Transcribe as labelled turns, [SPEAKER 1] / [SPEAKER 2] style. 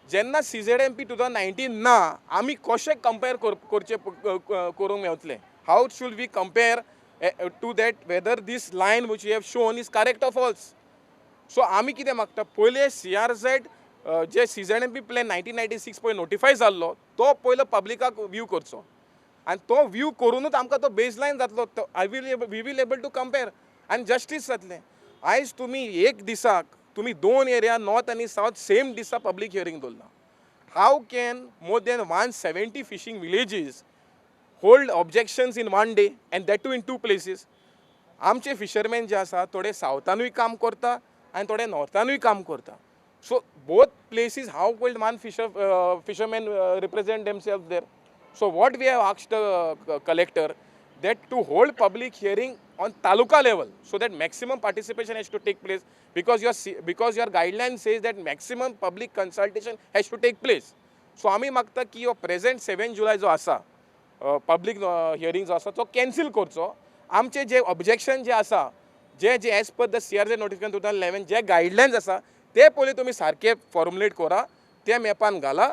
[SPEAKER 1] जेन्ना CZMP 2019 ना आमी कशें कंपेर करचे करूंक मेवतलें. How should we compare to that whether this line which you have shown is correct or false. So आमी कितें मागता पयले CRZ जे CZMP प्लॅन 1996 पळय नोटिफाय जाल्लो तो पयलो पब्लिकाक व्यू करचो आनी तो व्यू करूनच आमकां तो बेज लायन जातलो. We will able to compare आनी जस्टीस जातलें. आयज तुमी एक दिसाक तुमी 2 एरिया नॉर्थ आनी सावथ सेम दिसा पब्लीक हियरींग दवरला. How can more than 170 fishing villages hold objections in 1 day and that too in 2 places. आमचे फिशरमॅन जे आसा थोडे सावथानूय काम करता आनी थोडे नॉर्थानूय काम करता. So both places how will one fishermen represent themselves there. So what we have asked the collector that to hold public hearing on taluka level so that maximum participation has to take place because your guideline says that maximum public consultation has to take place. So आमी मागता की यो present 7 July जो आसा public hearing जो आसा तो cancel करचो. आमचे जे ऑब्जेक्शन जे आसा जे as per the CRZ notification 2011 जे गायडलायन्स आसा ते पयलीं तुमी सारके फॉर्मुलेट करा, ते मॅपान घाला